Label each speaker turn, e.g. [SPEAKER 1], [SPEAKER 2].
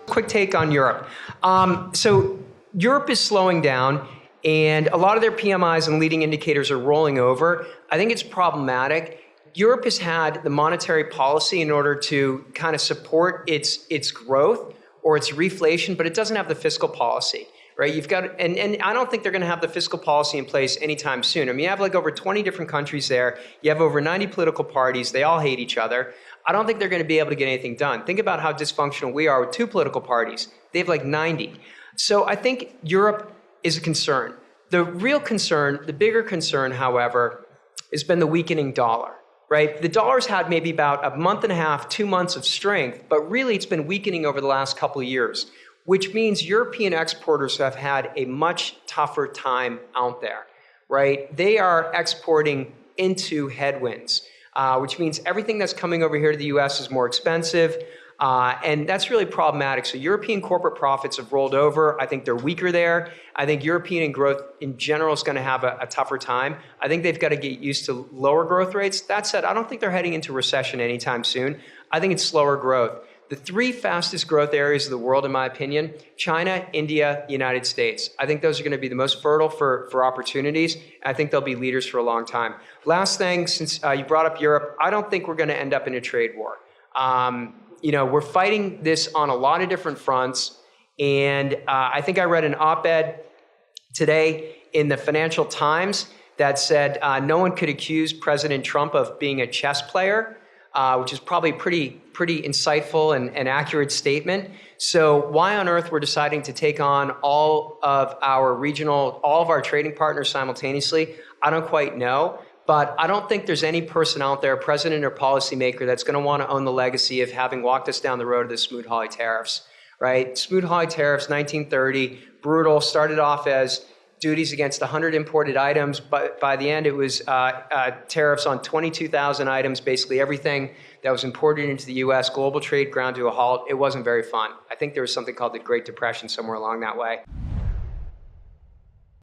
[SPEAKER 1] Quick take on Europe. So Europe is slowing down, and a lot of their PMIs and leading indicators are rolling over. I think it's problematic. Europe has had the monetary policy in order to kind of support its growth or its reflation, but it doesn't have the fiscal policy, right? You've got, and I don't think they're going to have the fiscal policy in place anytime soon. I mean, you have like over 20 different countries there. You have over 90 political parties. They all hate each other. I don't think they're going to be able to get anything done. Think about how dysfunctional we are with 2 political parties. They have like 90. So I think Europe is a concern. The real concern, the bigger concern, however, has been the weakening dollar, right? The dollar's had maybe about a month and a half, 2 months of strength, but really it's been weakening over the last couple of years, which means European exporters have had a much tougher time out there, right? They are exporting into headwinds. Which means everything that's coming over here to the US is more expensive, and that's really problematic. So European corporate profits have rolled over. I think they're weaker there. I think European growth in general is going to have a tougher time. I think they've got to get used to lower growth rates. That said, I don't think they're heading into recession anytime soon. I think it's slower growth. The 3 fastest growth areas of the world, in my opinion, China, India, United States. I think those are going to be the most fertile for opportunities. I think they'll be leaders for a long time. Last thing, since you brought up Europe, I don't think we're going to end up in a trade war. We're fighting this on a lot of different fronts. And I think I read an op-ed today in the Financial Times that said no one could accuse President Trump of being a chess player. Which is probably pretty insightful and accurate statement. So why on earth we're deciding to take on all of our trading partners simultaneously, I don't quite know. But I don't think there's any person out there, president or policymaker, that's going to want to own the legacy of having walked us down the road of the Smoot-Hawley tariffs, right? Smoot-Hawley tariffs, 1930, brutal, started off as duties against 100 imported items, but by the end it was tariffs on 22,000 items, basically everything that was imported into the US, global trade ground to a halt. It wasn't very fun. I think there was something called the Great Depression somewhere along that way.